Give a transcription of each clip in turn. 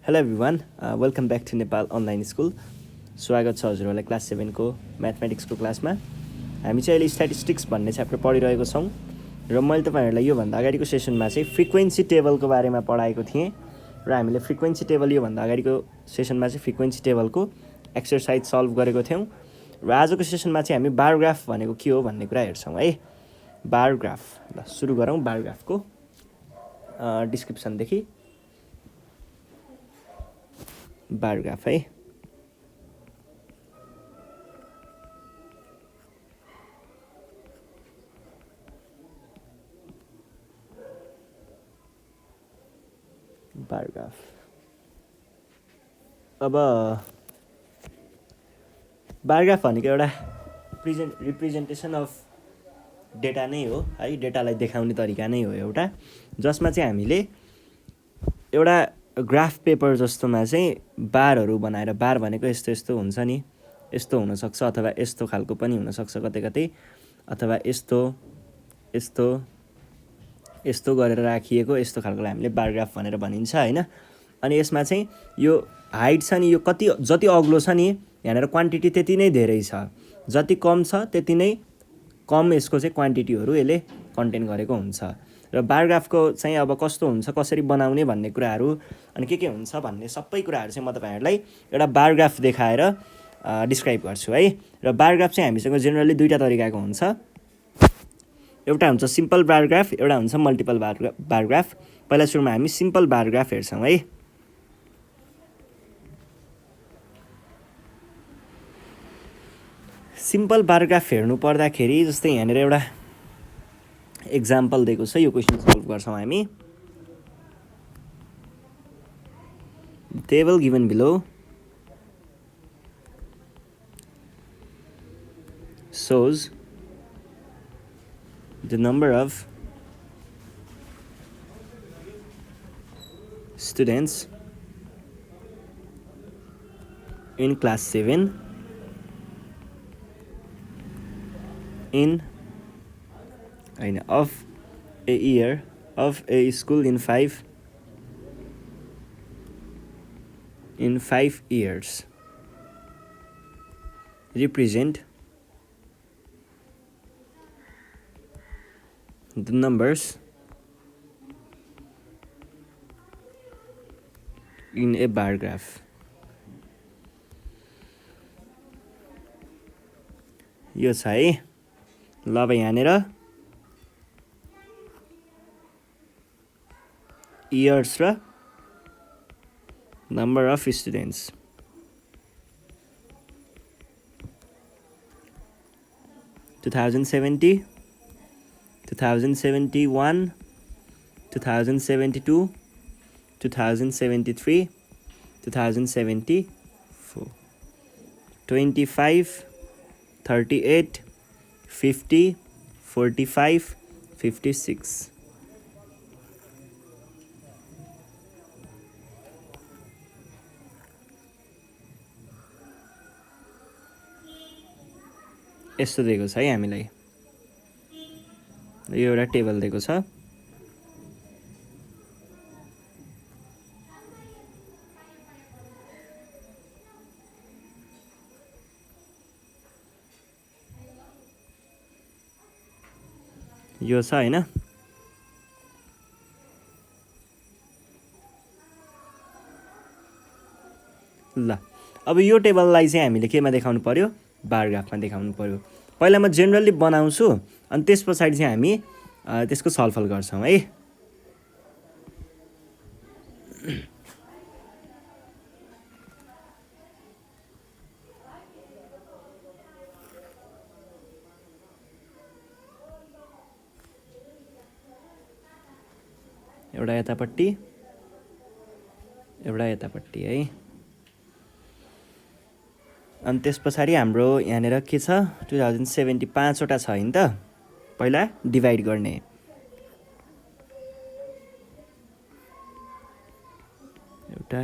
Hello everyone, welcome back to Nepal online school. स्वागत छ हजुरहरूलाई क्लास 7 को म्याथमेटिक्सको क्लासमा। हामी चाहिँ अहिले स्ट्याटिस्टिक्स भन्ने च्याप्टर पढिरहेको छौँ र मैले तपाईँहरूलाई योभन्दा अगाडिको सेसनमा चाहिँ फ्रिक्वेन्सी टेबलको बारेमा पढाएको थिएँ र हामीले फ्रिक्वेन्सी टेबल योभन्दा अगाडिको सेसनमा चाहिँ फ्रिक्वेन्सी टेबलको एक्सर्साइज सल्भ गरेको थियौँ र आजको सेसनमा चाहिँ हामी बार ग्राफ भनेको के हो भन्ने कुरा हेर्छौँ है। बार ग्राफ, ल सुरु गरौँ बार ग्राफको डिस्क्रिप्सनदेखि। बार ग्राफ है, बार ग्राफ। अब बार ग्राफ भनेको एउटा रिप्रेजेन्टेसन अफ डेटा नै हो है, डेटालाई देखाउने तरिका नै हो एउटा, जसमा चाहिँ हामीले एउटा ग्राफ पेपर जस्तोमा चाहिँ बारहरू बनाएर, बार भनेको यस्तो यस्तो हुन्छ नि, यस्तो हुनसक्छ अथवा यस्तो खालको पनि हुनसक्छ कतै कतै, अथवा यस्तो यस्तो यस्तो गरेर राखिएको यस्तो खालकोलाई हामीले बार ग्राफ भनेर भनिन्छ होइन। अनि यसमा चाहिँ यो हाइट छ नि, यो कति जति अग्लो छ नि, यहाँनिर क्वान्टिटी त्यति नै धेरै छ, जति कम छ त्यति नै कम यसको चाहिँ क्वान्टिटीहरू यसले कन्टेन गरेको हुन्छ। र बार ग्राफको चाहिँ अब कस्तो हुन्छ, कसरी बनाउने भन्ने कुराहरू अनि के हुन्छ भन्ने सबै कुराहरू चाहिँ म तपाईँहरूलाई एउटा बार ग्राफ देखाएर डिस्क्राइब गर्छु है। र बार ग्राफ चाहिँ हामीसँग जेनरली दुईवटा तरिकाको हुन्छ, एउटा हुन्छ सिम्पल बार ग्राफ, एउटा हुन्छ मल्टिपल बार ग्राफ। पहिला सुरुमा हामी सिम्पल बार ग्राफ हेर्छौँ है। सिम्पल बार ग्राफ हेर्नु पर्दाखेरि जस्तै यहाँनिर एउटा एक्जाम्पल दिएको छ, यो क्वेसन सल्भ गर्छौँ हामी। Table given below shows the number of students in class 7 in of a year of a school in 5 years represent the numbers in a bar graph. यो छ है। ल अब यहाँनिर इयर्स र नम्बर अफ स्टुडेन्ट्स, टु 2071, 2072, 2073, 2074, 25, 38, 50, 45, 56. यस्तो दिएको छ है हामीलाई, यो एउटा टेबल दिएको छ। यो छ होइन। ल अब यो टेबललाई चाहिँ हामीले केमा देखाउनु पर्यो, बार ग्राफमा देखाउनु पर्यो। पहिला म जेनरली बनाउँछु अनि त्यस पछाडि चाहिँ हामी त्यसको छलफल गर्छौँ है। एउटा यतापट्टि, एउटा यतापट्टि है। अनि त्यस पछाडि हाम्रो यहाँनिर के छ, 2070 5वटा छ नि त। पहिला डिभाइड गर्ने, एउटा,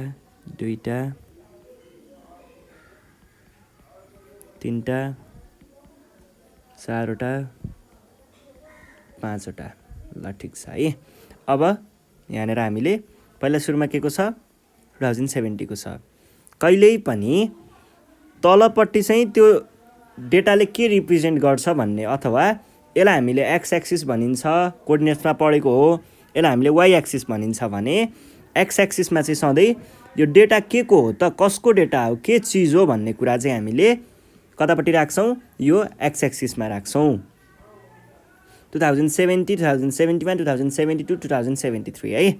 दुईटा, तिनटा, चारवटा, पाँचवटा। ल ठिक छ है। अब यहाँनिर हामीले पहिला सुरुमा के को छ, 2070 को छ। कहिल्यै पनि तलपट्टि चाहिँ त्यो डेटाले के रिप्रेजेन्ट गर्छ भन्ने, अथवा यसलाई हामीले एक्स एक्सिस भनिन्छ, कोअर्डिनेट्समा पढेको हो, यसलाई हामीले वाइ एक्सिस भनिन्छ भने एक्स एक्सिसमा चाहिँ सधैँ यो डेटा के को हो त, कसको डेटा हो, के चिज हो भन्ने कुरा चाहिँ हामीले कतापट्टि राख्छौँ, यो एक्स एक्सिसमा राख्छौँ। 2070, 2071, 2072, 2073 है।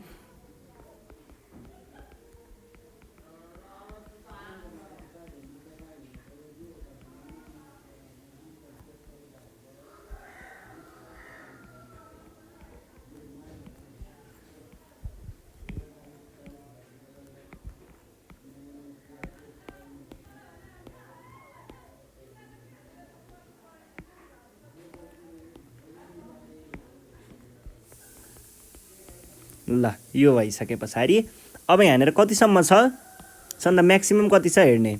ल यो भइसके पछाडि अब यहाँनिर कतिसम्म छ सन्दा म्याक्सिमम कति छ हेर्ने,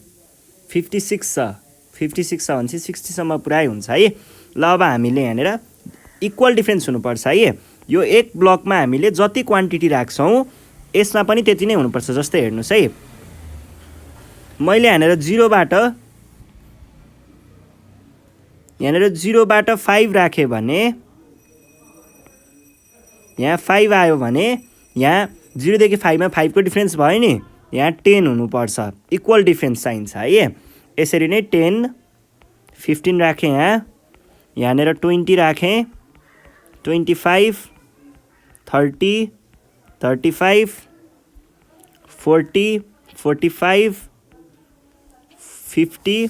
56 छ। 56 छ भने चाहिँ 60 सम्म पुरै हुन्छ है। ल अब हामीले यहाँनिर इक्वल डिफ्रेन्स हुनुपर्छ है। यो एक ब्लकमा हामीले जति क्वान्टिटी राख्छौँ यसमा पनि त्यति नै हुनुपर्छ। जस्तै हेर्नुहोस् है, मैले यहाँनिर 0बाट 5 राखेँ भने यहाँ 5 आयो भने यहाँ 0 देखि 5 मा 5 को डिफ्रेन्स भयो नि, यहाँ 10 हुनुपर्छ। इक्वल डिफ्रेन्स चाहिन्छ है। यसरी नै 10, 15 राखेँ, यहाँनिर 20 राखेँ, 25, 30, 35, 40, 45, 50,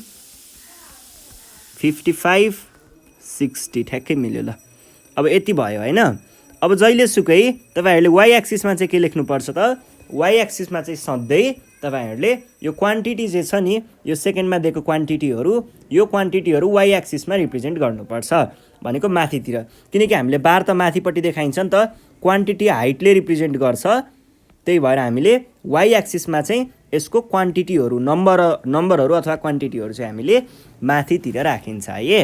55, 60 ठ्याक्कै मिल्यो। ल अब यति भयो होइन। अब जहिले सुकै तपाईहरूले वाइ एक्सिसमा चाहिँ के लेख्नुपर्छ त, वाइ एक्सिसमा चाहिँ सधैँ तपाईहरूले यो क्वान्टिटी जे छ नि, यो सेकेन्डमा दिएको क्वान्टिटीहरू, यो क्वान्टिटीहरू वाइ एक्सिसमा रिप्रेजेन्ट गर्नुपर्छ भनेको माथितिर। किनकि हामीले बार त माथिपट्टि देखाइन्छ नि त, क्वान्टिटी हाइटले रिप्रेजेन्ट गर्छ। त्यही भएर हामीले वाइ एक्सिसमा चाहिँ यसको क्वान्टिटीहरू, नम्बरहरू अथवा क्वान्टिटीहरू चाहिँ हामीले माथितिर राखिन्छ है,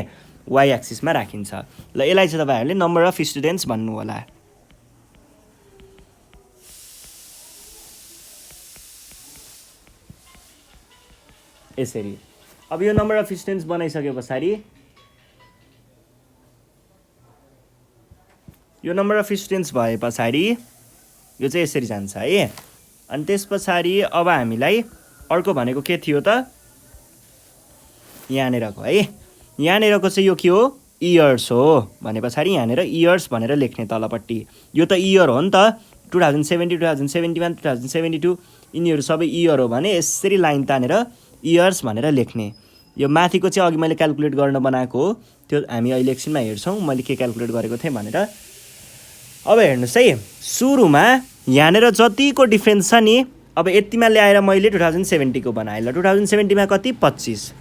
वाइ एक्सिसमा राखिन्छ। ल यसलाई चाहिँ तपाईहरूले नम्बर अफ स्टुडेन्ट्स भन्नु होला। यसरी अब यो नम्बर अफ स्टुडेन्ट्स बनाइसके पछाडि यो नम्बर अफ स्टुडेन्ट्स भए पछाडि यो चाहिँ यसरी जान्छ है। अनि त्यस पछाडि अब हामीलाई अर्को भनेको के थियो त, यहाँनिरको है, यहाँनिरको चाहिँ यो के हो, इयर्स हो भने पछाडि यहाँनिर इयर्स भनेर लेख्ने तलपट्टि। यो त इयर हो नि त, 2070, 2071, 2072 यिनीहरू सबै इयर हो भने यसरी लाइन तानेर इयर्स भनेर लेख्ने। यो माथिको चाहिँ अघि मैले क्याल्कुलेट गर्न बनाएको हो, त्यो हामी अहिले एकछिनमा हेर्छौँ मैले के क्याल्कुलेट गरेको थिएँ भनेर। अब हेर्नुहोस् है, सुरुमा यहाँनिर जतिको डिफ्रेन्स छ नि, अब यतिमा ल्याएर मैले 2070 को बनाएँ। ल 2070 मा कति, 25,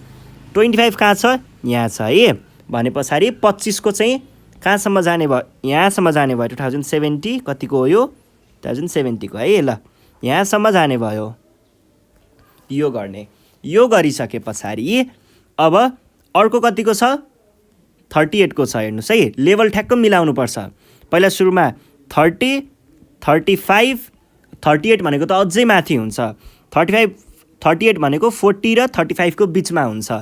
25 कहाँ छ, यहाँ छ है। भने पछाडि 25 को चाहिँ कहाँसम्म जाने भयो, यहाँसम्म जाने भयो। 2070 कतिको हो यो, 2070 को है। ल यहाँसम्म जाने भयो। यो गर्ने, यो गरिसके पछाडि अब अर्को कतिको छ, 38 को छ। हेर्नुहोस् है, लेभल ठ्याक्क मिलाउनु पर्छ। पहिला सुरुमा 30, 35, 38 भनेको त अझै माथि हुन्छ। 38 भनेको 40 र 35 को बिचमा हुन्छ।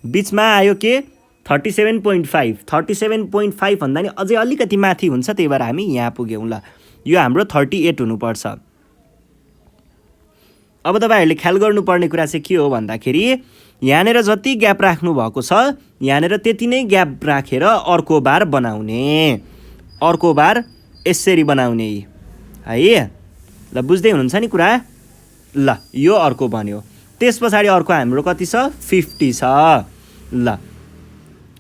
बिचमा आयो के, 37.5, 37.5 भन्दा नि अझै अलिकति माथि हुन्छ। त्यही भएर हामी यहाँ पुग्यौँ। ल यो हाम्रो 38 हुनुपर्छ। अब तपाईहरूले ख्याल गर्नुपर्ने कुरा चाहिँ के हो भन्दाखेरि, यहाँनिर जति ग्याप राख्नु भएको छ यहाँनिर त्यति नै ग्याप राखेर अर्को बार बनाउने, अर्को बार यसरी बनाउने है। ल बुझ्दै हुनुहुन्छ नि कुरा। ल यो अर्को बन्यो। त्यस पछाडि अर्को हाम्रो कति छ, 50 छ। ल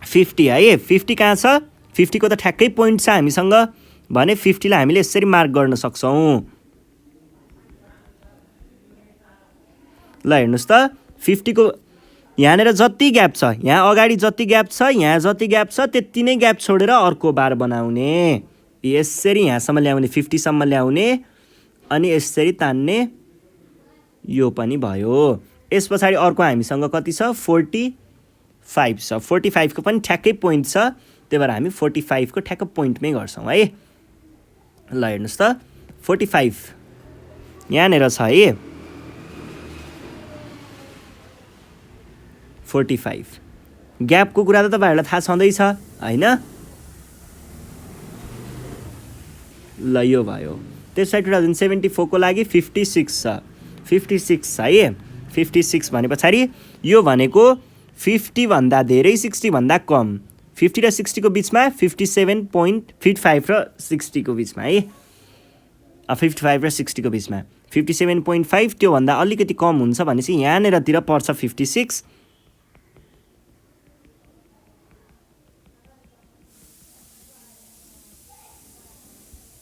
50 है, 50 कहाँ छ, 50 को त ठ्याक्कै पोइन्ट छ हामीसँग भने 50 लाई हामीले यसरी मार्क गर्न सक्छौँ। ल हेर्नुहोस् त, 50 को यहाँनिर जति ग्याप छ, यहाँ अगाडि जति ग्याप छ, यहाँ जति ग्याप छ त्यति नै ग्याप छोडेर अर्को बार बनाउने। यसरी यहाँसम्म ल्याउने, 50 सम्म ल्याउने अनि यसरी तान्ने। यो पनि भयो। यस पछाडि अर्को हामीसँग कति छ, 45 छ। 45 को पनि ठ्याक्कै पोइन्ट छ। त्यही भएर हामी 45 को ठ्याक्क पोइन्टमै गर्छौँ है। ल हेर्नुहोस् त, 45 यहाँनिर छ है। 45 ग्यापको कुरा त तपाईँहरूलाई थाहा छँदैछ होइन ल यो भयो त्यसपछि 2074 को लागि 56 छ 56 है 56 भने पछाडि यो भनेको 50 भन्दा धेरै 60 भन्दा कम 50 र 60 को बिचमा 57.55 र 60 को बिचमा है 55 र 60 को बिचमा 57.5 त्यो भन्दा अलिकति कम हुन्छ भनेपछि यहाँनेरतिर पर्छ 56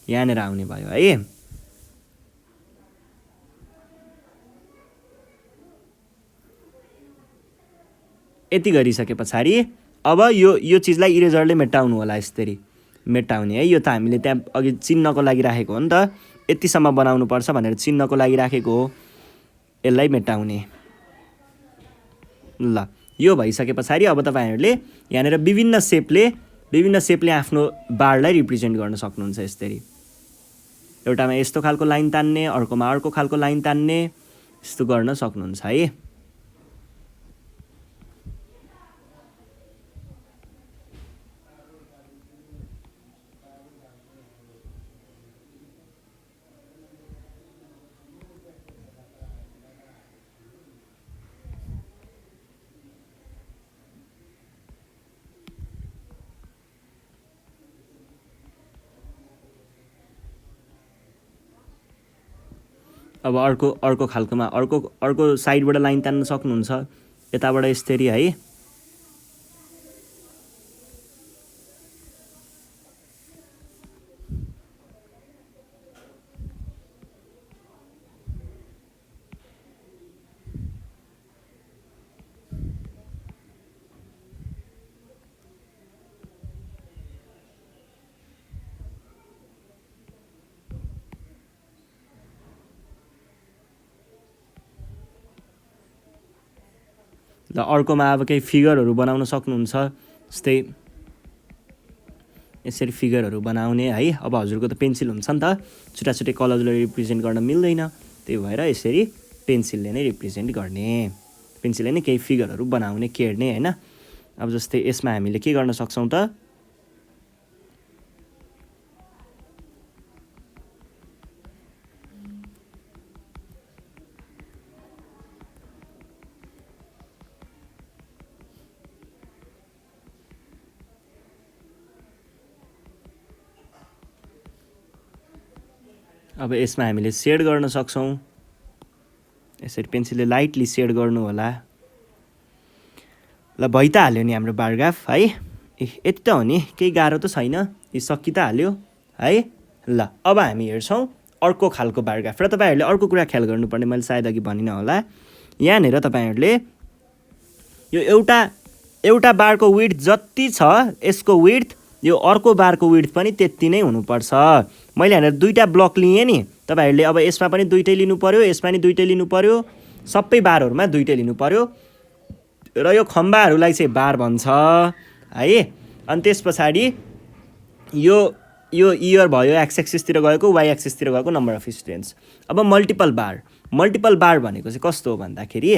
यहाँनेर आउने भयो है यति गरिसके पछाडि अब यो चीजलाई इरेजरले मेटाउनु होला यसरी मेटाउने है यो त हामीले त्यहाँ अघि चिन्हको लागि राखेको हो नि त यतिसम्म बनाउनु पर्छ भनेर चिन्हको लागि राखेको हो यसलाई मेटाउने ल यो भइसके पछाडि अब तपाईहरुले यहाँनेर विभिन्न शेपले आफ्नो बारलाई रिप्रेजेन्ट गर्न सक्नुहुन्छ यसरी एउटामा यस्तो खालको लाइन तान्ने अर्कोमा अर्को खालको लाइन तान्ने यस्तो गर्न सक्नुहुन्छ है अब अर्को खालकोमा अर्को साइडबाट लाइन तान्न सक्नुहुन्छ यताबाट यसरी है ल अर्कोमा अब केही फिगरहरू बनाउन सक्नुहुन्छ जस्तै यसरी फिगरहरू बनाउने है अब हजुरको त पेन्सिल हुन्छ नि त छुटाछुटै कलरले रिप्रेजेन्ट गर्न मिल्दैन त्यही भएर यसरी पेन्सिलले नै रिप्रेजेन्ट गर्ने पेन्सिलले नै केही फिगरहरू बनाउने केर्ने हैन अब जस्तै यसमा हामीले के गर्न सक्छौं त अब यसमा हामीले सेड गर्न सक्छौं यसरी पेन्सिलले लाइटली सेड गर्नु होला ल भइ त हाल्यो नि हाम्रो बार ग्राफ है यति त हो नि केही गाह्रो त छैन यो सकि त हाल्यो है ल अब हामी हेर्छौं अर्को खालको बार ग्राफ र तपाईहरुले अर्को कुरा ख्याल गर्नुपर्ने मैले सायद अघि भनिन होला यहाँनेर तपाईहरुले यो एउटा बारको विड्थ जति छ यसको विड्थ यो अर्को बारको विड्थ पनि त्यति नै हुनुपर्छ मैले यहाँनेर दुईटा ब्लक लिए नि तपाईहरुले अब यसमा पनि दुईटै लिनु पर्यो यसमा पनि दुईटै लिनु पर्यो सबै बारहरुमा दुईटै लिनु पर्यो र यो खम्बाहरुलाई चाहिँ बार भन्छ है अनि त्यसपछि यो इयर भयो एक्स एक्सिस तिर गएको वाई एक्सिस तिर गएको नम्बर अफ स्टुडेन्ट्स अब मल्टिपल बार भनेको चाहिँ कस्तो हो भन्दाखेरि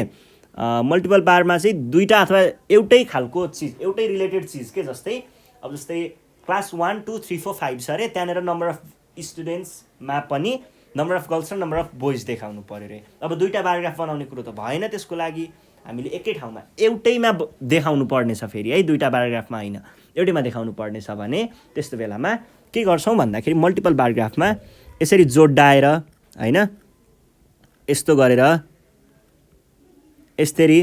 मल्टिपल बारमा चाहिँ दुईटा अथवा एउटै खालको चीज एउटै रिलेटेड चीज के जस्तै अब जस्तै क्लास 1 2 3 4 5 छ रे त्यहाँनेर नम्बर अफ स्टुडेन्ट्समा पनि नम्बर अफ गर्ल्स र नम्बर अफ बोइज देखाउनु पर्यो रे अब दुईटा बारग्राफ बनाउने कुरो त भएन त्यसको लागि हामीले एकै ठाउँमा एउटैमा देखाउनु पर्ने छ फेरि है दुईटा बारग्राफमा हैन एउटैमा देखाउनु पर्ने छ भने त्यस्तो बेलामा के गर्छौं भन्दाखेरि मल्टिपल बारग्राफमा यसरी जोड्डाएर हैन यस्तो गरेर यसरी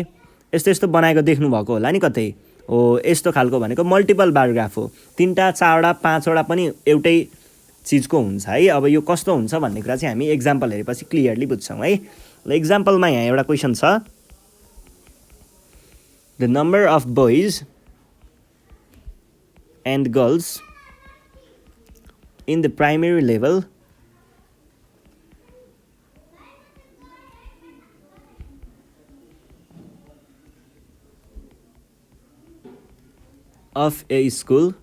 यस्तो बनाएको देख्नु भएको होला नि कतै हो यस्तो खालको भनेको मल्टिपल बारग्राफ हो तीनटा चारवटा पाँचवटा पनि एउटै चीजको हुन्छ है अब यो कस्तो हुन्छ भन्ने कुरा चाहिँ हामी एक्जाम्पल हेरेपछि क्लियरली बुझ्छौं है ल एक्जाम्पलमा यहाँ एउटा क्वेशन छ the number of boys and girls in the primary level of a school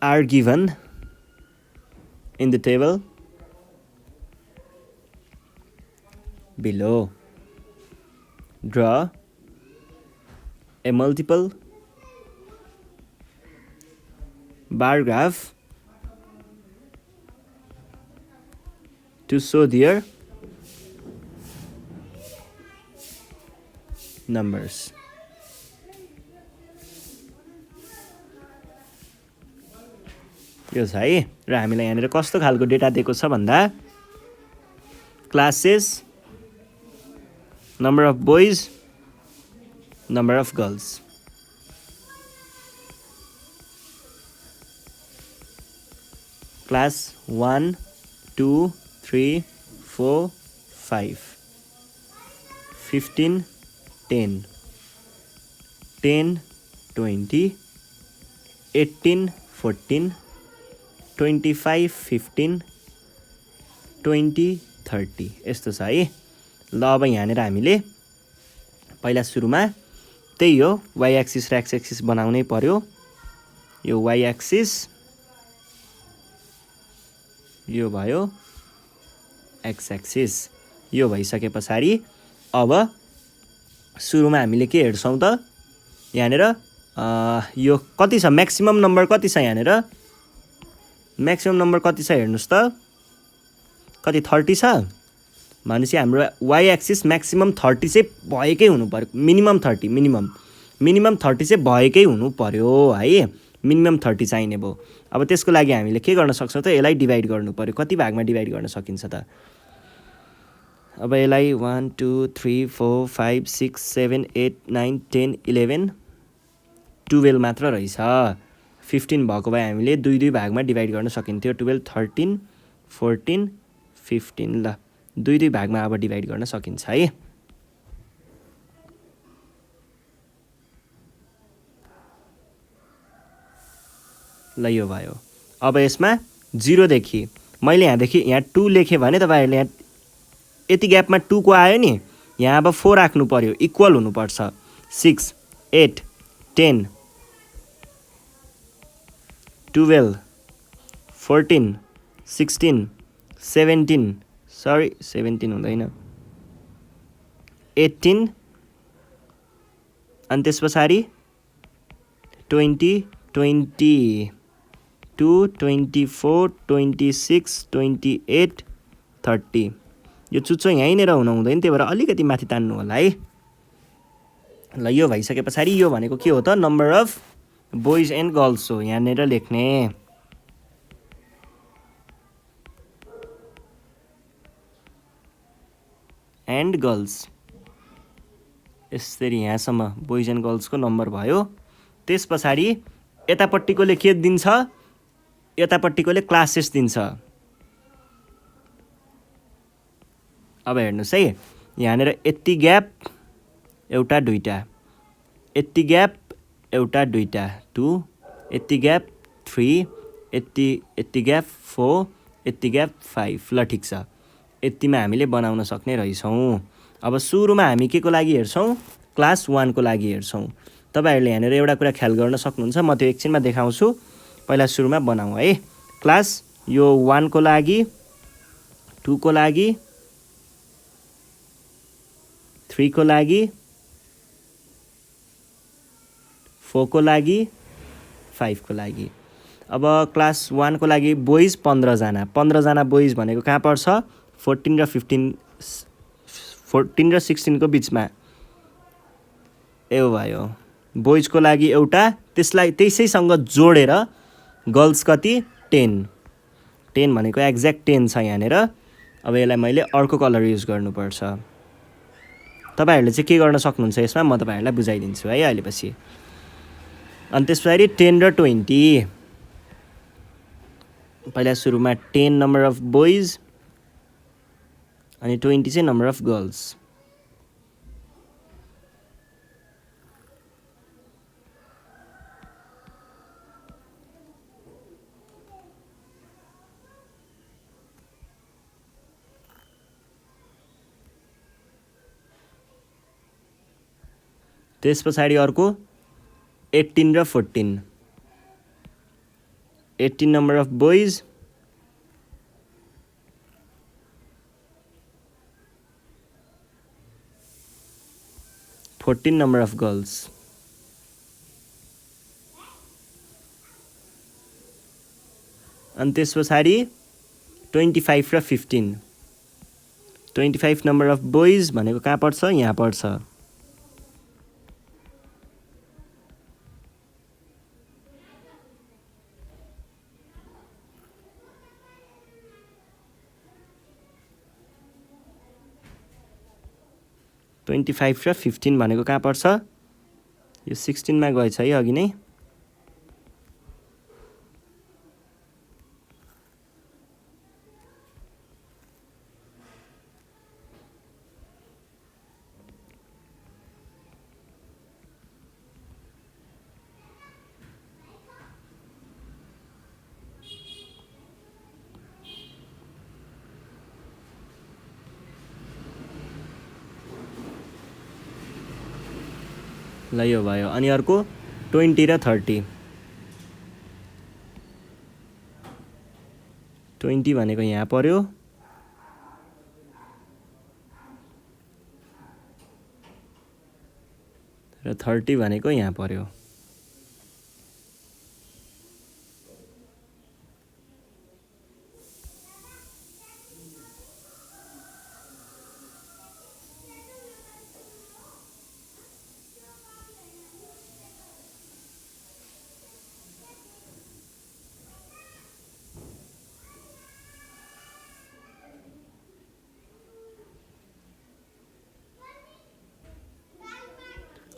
are given in the table below draw a multiple bar graph to show their numbers. यो छ है र हामीलाई यहाँनिर कस्तो खालको डेटा दिएको छ भन्दा classes number of boys number of girls class 1 2 3 4 5 15 10 10 20 18 14 25 15 20 30 यस्तो छ है। ल अब यहाँनिर हामीले पहिला सुरुमा त्यही हो वाइ एक्सिस र एक्स एक्सिस बनाउनै पर्यो। यो वाइ एक्सिस यो भयो एक्स एक्सिस यो भइसके पछाडि अब सुरुमा हामीले के हेर्छौँ त यहाँनिर यो कति छ म्याक्सिमम नम्बर कति छ यहाँनिर म्याक्सिमम नम्बर कति छ हेर्नुस् त कति 30 छ भनेपछि हाम्रो वाइ एक्सिस म्याक्सिमम 30 चाहिँ भएकै हुनु पर्यो मिनिमम 30 मिनिमम 30 चाहिँ भएकै हुनु पर्यो है मिनिमम 30 चाहिने भयो। अब त्यसको लागि हामीले के गर्न सक्छौँ त यसलाई डिभाइड गर्नु पर्यो कति भागमा डिभाइड गर्न सकिन्छ त अब यसलाई 1 2 3 4 5 6 7 8 9 10 11 12 मात्र रहेछ 15 भएको भए हामीले दुई दुई भागमा डिभाइड गर्न सकिन्थ्यो 12 13 14 15 ल दुई दुई भागमा अब डिभाइड गर्न सकिन्छ है। ल यो भयो अब यसमा 0 देखि मैले यहाँदेखि यहाँ 2 लेखेँ भने तपाईहरुले यहाँ यति ग्यापमा 2 को आयो नि यहाँ अब 4 राख्नु पर्यो इक्वल हुनुपर्छ 6 8 10 12 14 16 17 सरी 17 हुँदैन 18 अनि त्यस पछाडि 20 22 24 26 28 30 यो चुच्चो यहीँनिर हुनु हुँदैन त्यही भएर अलिकति माथि तान्नु होला है। ल यो भइसके पछाडि यो भनेको के हो त number of boys and girls हो यहाँनिर लेख्ने एन्ड गर्ल्स यसरी यहाँसम्म बोइज एन्ड गर्ल्सको नम्बर भयो। त्यस पछाडि यतापट्टिकोले के दिन्छ यतापट्टिकोले क्लासेस दिन्छ। अब हेर्नुस् है यहाँनिर यति ग्याप एउटा दुईटा यति ग्याप एउटा दुईटा 2 यति ग्याप 3 यति ग्याप 4 यति ग्याप 5 ल ठिक छ यतिमा हामीले बनाउन सक्ने रहेछौँ। अब सुरुमा हामी के को लागि हेर्छौँ क्लास 1 को लागि हेर्छौँ। तपाईहरुले यहाँनिर एउटा कुरा ख्याल गर्न सक्नुहुन्छ म त्यो एकछिनमा देखाउँछु पहिला सुरुमा बनाऊ है क्लास यो 1 को लागि 2 को लागि 3 को लागि 4 को लागि 5 को लागि। अब क्लास 1 को लागि बोइज 15 जना बोइज भनेको कहाँ पर्छ 14 र 16 को बिचमा यो भयो बोइज को लागि एउटा त्यसलाई त्यसैसँग जोडेर गर्ल्स कति 10 भनेको एक्ज्याक्ट 10 छ यहाँनिर। अब यसलाई मैले अर्को कलर युज गर्नुपर्छ तपाईहरुले चाहिँ के गर्न सक्नुहुन्छ यसमा म तपाईहरुलाई बुझाइदिन्छु है अहिले पछि। अनि त्यसपछि 10 र 20 पहिला सुरुमा 10 नम्बर अफ बोइज अनि 20 चाहिँ नम्बर अफ गर्ल्स। त्यस पछाडि अर्को 18 र 14 18 number of boys 14 number of girls. अनि त्यस पछाडि 25 र 15। 25 नम्बर अफ बोइज भनेको कहाँ पर्छ? यहाँ पर्छ। ट्वेन्टी 25 र 15 भनेको कहाँ पर्छ? यो 16 मा गएछ है अघि नै। ल यो भयो। अनि अर्को 20 र 30। 20 भनेको यहाँ पर्यो र 30 भनेको यहाँ पर्यो।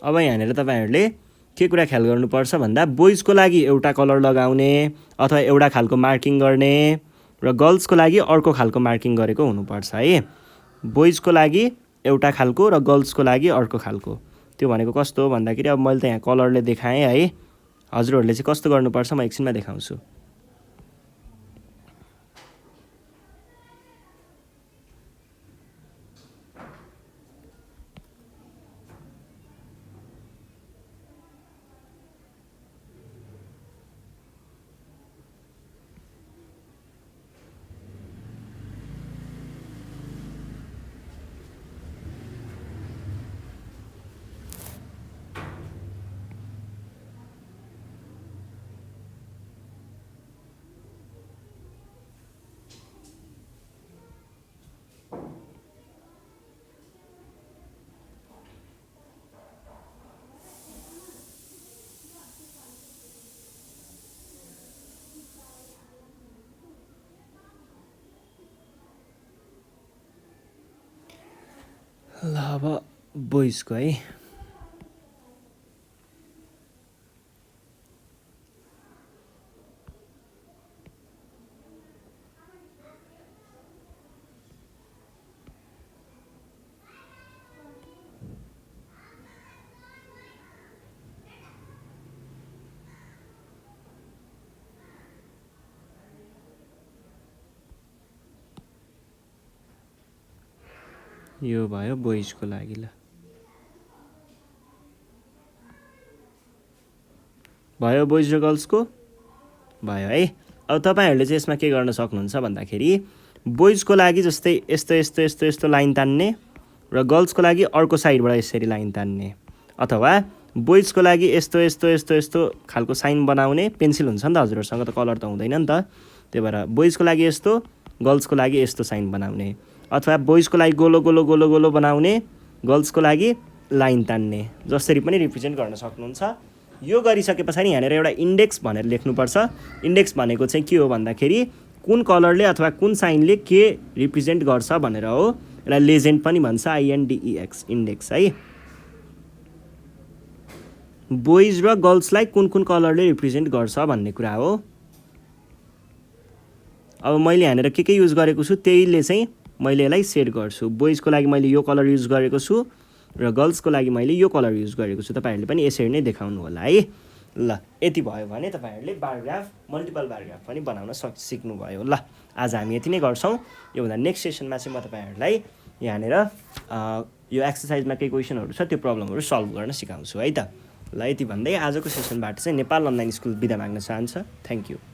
अब यहाँनिर तपाईहरुले के कुरा ख्याल गर्नुपर्छ भन्दा बोइजको लागि एउटा कलर लगाउने अथवा एउटा खालको मार्किङ गर्ने र गर्ल्सको लागि अर्को खालको मार्किङ गरेको हुनुपर्छ है। बोइजको लागि एउटा खालको र गर्ल्सको लागि अर्को खालको। त्यो भनेको कस्तो हो भन्दाखेरि अब मैले त यहाँ कलरले देखाएँ है। हजुरहरूले चाहिँ कस्तो गर्नुपर्छ म एकछिनमा देखाउँछु। ल अब बोइजको है। यो भयो बोइजको लागि। ल भयो बोइज र गर्ल्सको भयो है। अब तपाईहरुले चाहिँ यसमा के गर्न सक्नुहुन्छ भन्दाखेरि बोइजको लागि जस्तै यस्तो यस्तो यस्तो यस्तो लाइन तान्ने र गर्ल्सको लागि अर्को साइडबाट यसरी लाइन तान्ने अथवा बोइजको लागि यस्तो यस्तो यस्तो यस्तो खालको साइन बनाउने पेन्सिल हुन्छ नि त हजुरहरुसँग त कलर त हुँदैन नि त। त्यही भएर बोइजको लागि यस्तो गर्ल्सको लागि यस्तो साइन बनाउने अथवा बोइजको लागि गोलो गोलो गोलो गोलो बनाउने गर्ल्सको लागि लाइन तान्ने जसरी पनि रिप्रेजेन्ट गर्न सक्नुहुन्छ। यो गरिसके पछाडि यहाँनिर एउटा इन्डेक्स भनेर लेख्नुपर्छ। इन्डेक्स भनेको चाहिँ के हो भन्दाखेरि कुन कलरले अथवा कुन साइनले के रिप्रेजेन्ट गर्छ भनेर हो। यसलाई लेजेन्ड पनि भन्छ INDEX इन्डेक्स है। बोइज र गर्ल्सलाई कुन कुन कलरले रिप्रेजेन्ट गर्छ भन्ने कुरा हो। अब मैले यहाँनिर के युज गरेको छु त्यहीले चाहिँ मैले यसलाई सेट गर्छु। बोइजको लागि मैले यो कलर युज गरेको छु र गर्ल्सको लागि मैले यो कलर युज गरेको छु। तपाईहरुले पनि यसरी नै देखाउनु होला है। ल यति भयो भने तपाईहरुले bar graph multiple bar graph पनि बनाउन सिक्नु भयो। ल आज हामी यति नै गर्छौं। यो भन्दा नेक्स्ट सेसनमा चाहिँ म तपाईहरुलाई यहाँनिर यो एक्सरसाइजमा के क्वेशनहरु छ त्यो प्रब्लमहरु सल्भ गर्न सिकाउँछु है त। ल यति भन्दै आजको सेसनबाट चाहिँ नेपाल अनलाइन स्कुल बिदा माग्न चाहन्छ। Thank you.